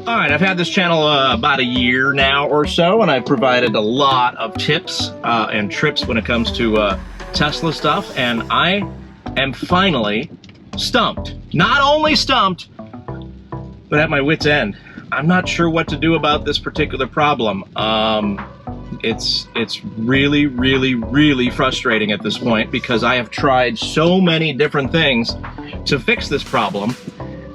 All right, I've had this channel about a year now or so, and I've provided a lot of tips and trips when it comes to Tesla stuff, and I am finally stumped. Not only stumped, but at my wit's end. I'm not sure what to do about this particular problem. It's really, really, really frustrating at this point because I have tried so many different things to fix this problem.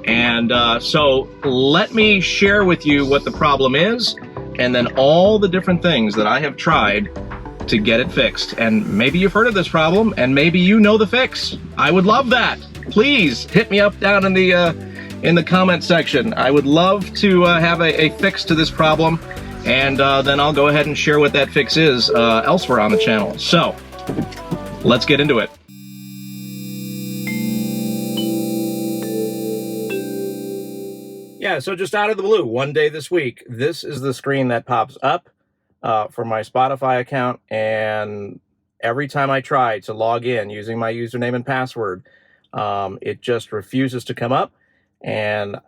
And so let me share with you what the problem is and then all the different things that I have tried to get it fixed. And maybe you've heard of this problem and maybe you know the fix. I would love that. Please hit me up down in the comment section. I would love to have a fix to this problem, and then I'll go ahead and share what that fix is elsewhere on the channel. So let's get into it. Yeah, so just out of the blue, one day this week, this is the screen that pops up for my Spotify account, and every time I try to log in using my username and password, it just refuses to come up, and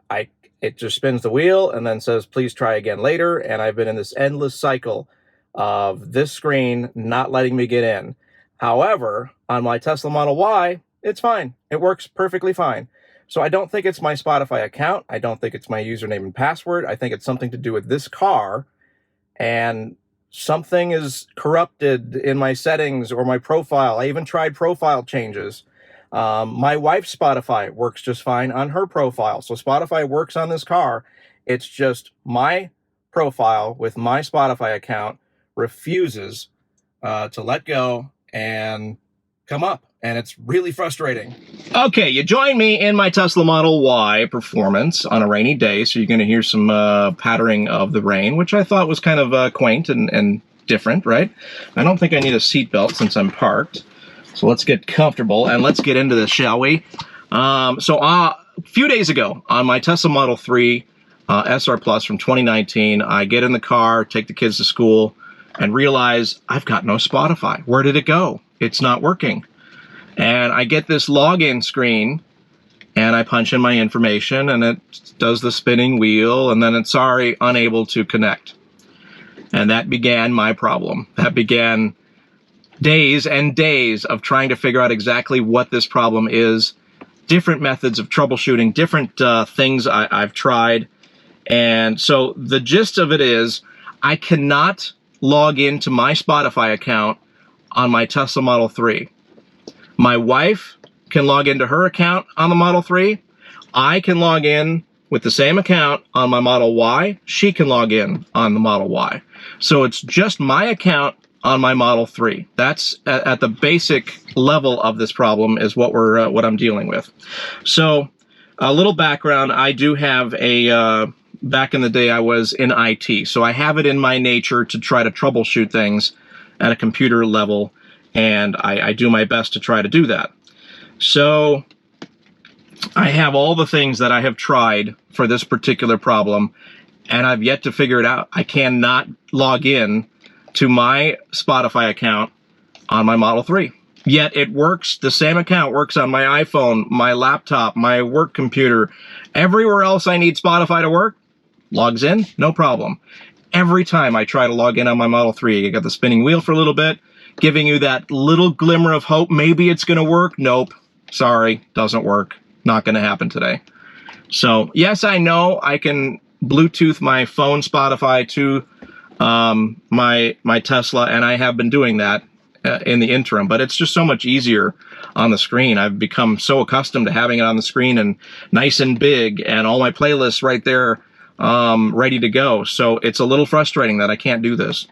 it just spins the wheel and then says, please try again later, and I've been in this endless cycle of this screen not letting me get in. However, on my Tesla Model Y, it's fine. It works perfectly fine. So I don't think it's my Spotify account. I don't think it's my username and password. I think it's something to do with this car, and something is corrupted in my settings or my profile. I even tried profile changes. My wife's Spotify works just fine on her profile. So Spotify works on this car. It's just my profile with my Spotify account refuses to let go and come up. And it's really frustrating. Okay, you join me in my Tesla Model Y performance on a rainy day, so you're going to hear some pattering of the rain, which I thought was kind of quaint and different, right? I don't think I need a seatbelt since I'm parked. So let's get comfortable and let's get into this, shall we? So a few days ago on my Tesla Model 3 SR Plus from 2019, I get in the car, take the kids to school, and realize I've got no Spotify. Where did it go? It's not working. And I get this login screen, and I punch in my information, and it does the spinning wheel, and then it's, sorry, unable to connect. And that began my problem. That began days and days of trying to figure out exactly what this problem is, different methods of troubleshooting, different things I've tried. And so the gist of it is I cannot log into my Spotify account on my Tesla Model 3. My wife can log into her account on the Model 3. I can log in with the same account on my Model Y. She can log in on the Model Y. So it's just my account on my Model 3. That's at the basic level of this problem is what I'm dealing with. So a little background, I do have back in the day I was in IT. So I have it in my nature to try to troubleshoot things at a computer level. And I do my best to try to do that. So I have all the things that I have tried for this particular problem, and I've yet to figure it out. I cannot log in to my Spotify account on my Model 3. Yet it works, the same account works on my iPhone, my laptop, my work computer. Everywhere else I need Spotify to work, logs in, no problem. Every time I try to log in on my Model 3, I got the spinning wheel for a little bit, giving you that little glimmer of hope. Maybe it's going to work. Nope. Sorry. Doesn't work. Not going to happen today. So, yes, I know I can Bluetooth my phone Spotify to my Tesla, and I have been doing that in the interim, but it's just so much easier on the screen. I've become so accustomed to having it on the screen and nice and big and all my playlists right there ready to go. So it's a little frustrating that I can't do this.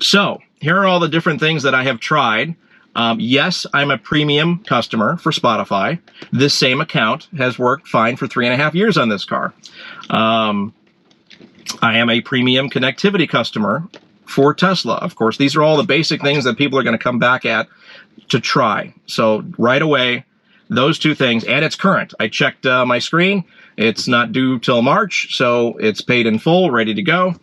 So here are all the different things that I have tried. Yes, I'm a premium customer for Spotify. This same account has worked fine for 3.5 years on this car. I am a premium connectivity customer for Tesla. Of course, these are all the basic things that people are going to come back at to try. So right away, those two things, and it's current. I checked my screen. It's not due till March, so it's paid in full, ready to go.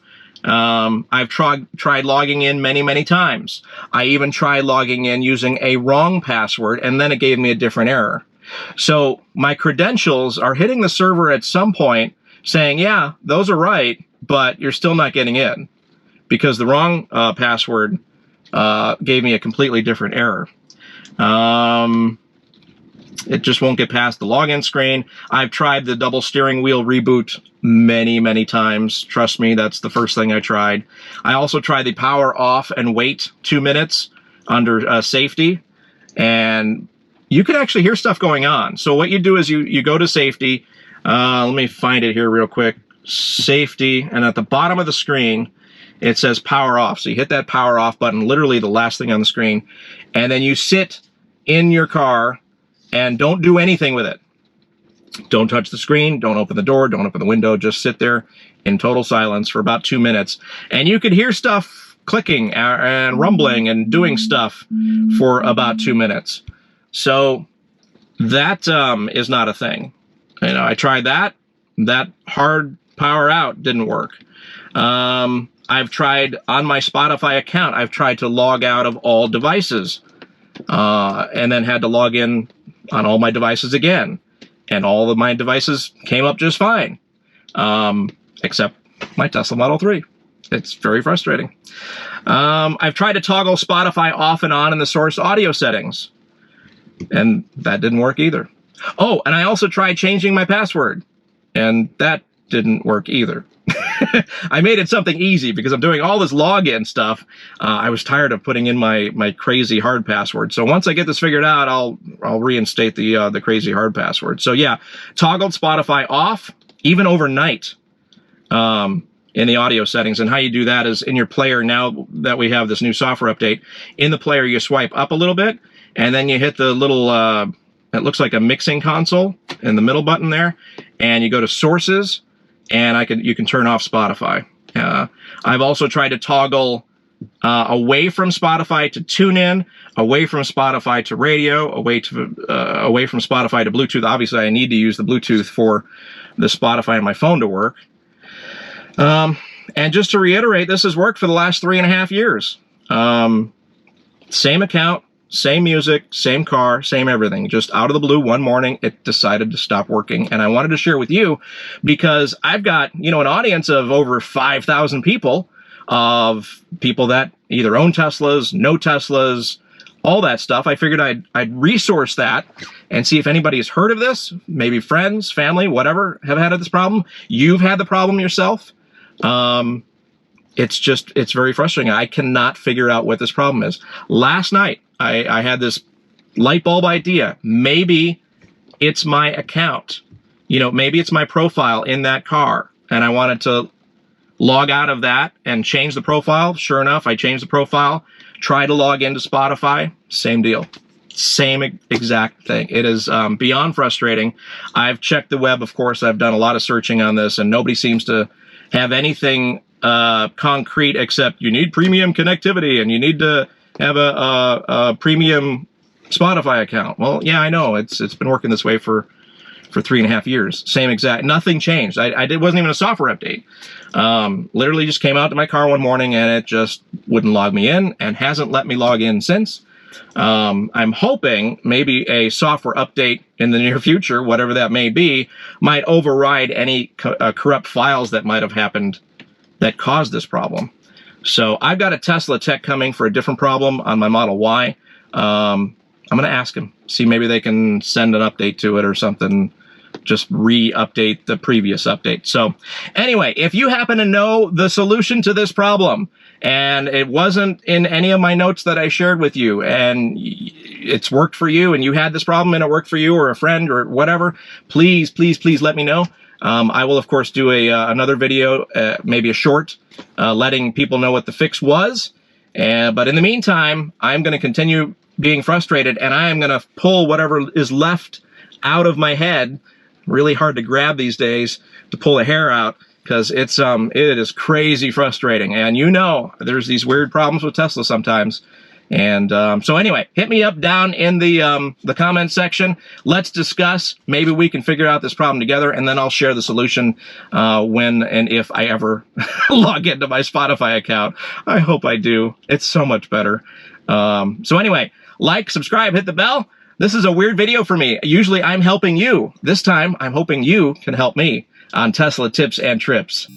I've tried logging in many times. I even tried logging in using a wrong password, and then it gave me a different error. So my credentials are hitting the server at some point saying, yeah, those are right, but you're still not getting in because the wrong password gave me a completely different error. It just won't get past the login screen. I've tried the double steering wheel reboot many, many times. Trust me, that's the first thing I tried. I also tried the power off and wait 2 minutes under safety, and you can actually hear stuff going on. So what you do is you go to safety. Let me find it here real quick. Safety, and at the bottom of the screen, it says power off. So you hit that power off button, literally the last thing on the screen, and then you sit in your car and don't do anything with it. Don't touch the screen, don't open the door, don't open the window, just sit there in total silence for about 2 minutes. And you could hear stuff clicking and rumbling and doing stuff for about 2 minutes. So that is not a thing. You know, I tried that. That hard power out didn't work. I've tried on my Spotify account, I've tried to log out of all devices and then had to log in on all my devices again. And all of my devices came up just fine, except my Tesla Model 3. It's very frustrating. I've tried to toggle Spotify off and on in the source audio settings, and that didn't work either. Oh, and I also tried changing my password, and that didn't work either. I made it something easy because I'm doing all this login stuff. I was tired of putting in my crazy hard password. So once I get this figured out, I'll reinstate the crazy hard password. So yeah, toggled Spotify off, even overnight, in the audio settings. And how you do that is in your player. Now that we have this new software update, in the player you swipe up a little bit, and then you hit the little it looks like a mixing console in the middle button there, and you go to sources. And you can turn off Spotify. I've also tried to toggle away from Spotify to TuneIn, away from Spotify to radio, away from Spotify to Bluetooth. Obviously, I need to use the Bluetooth for the Spotify on my phone to work. And just to reiterate, this has worked for the last 3.5 years. Same account, same music, same car, same everything. Just out of the blue, one morning, it decided to stop working. And I wanted to share with you because I've got, an audience of over 5,000 people, of people that either own Teslas, know Teslas, all that stuff. I figured I'd resource that and see if anybody has heard of this, maybe friends, family, whatever, have had this problem. You've had the problem yourself. It's very frustrating. I cannot figure out what this problem is. Last night, I had this light bulb idea. Maybe it's my account. Maybe it's my profile in that car. And I wanted to log out of that and change the profile. Sure enough, I changed the profile. Try to log into Spotify. Same deal. Same exact thing. It is beyond frustrating. I've checked the web, of course. I've done a lot of searching on this, and nobody seems to have anything concrete except you need premium connectivity and you need to have a premium Spotify account. Well, yeah, I know. It's been working this way for 3.5 years. Same exact. Nothing changed. It wasn't even a software update. Literally just came out to my car one morning and it just wouldn't log me in and hasn't let me log in since. I'm hoping maybe a software update in the near future, whatever that may be, might override any corrupt files that might have happened that caused this problem. So I've got a Tesla tech coming for a different problem on my Model Y. I'm going to ask him, see maybe they can send an update to it or something, just re-update the previous update. So anyway, if you happen to know the solution to this problem, and it wasn't in any of my notes that I shared with you, and it's worked for you, and you had this problem and it worked for you or a friend or whatever, please, please, please let me know. I will, of course, do another video, maybe a short, letting people know what the fix was. But in the meantime, I'm going to continue being frustrated, and I am going to pull whatever is left out of my head. Really hard to grab these days to pull a hair out, because it is crazy frustrating. And there's these weird problems with Tesla sometimes. And so anyway, hit me up down in the comment section. Let's discuss. Maybe we can figure out this problem together, and then I'll share the solution when and if I ever log into my Spotify account. I hope I do. It's so much better. So anyway, like, subscribe, hit the bell. This is a weird video for me. Usually I'm helping you. This time I'm hoping you can help me. on Tesla Tips and Trips.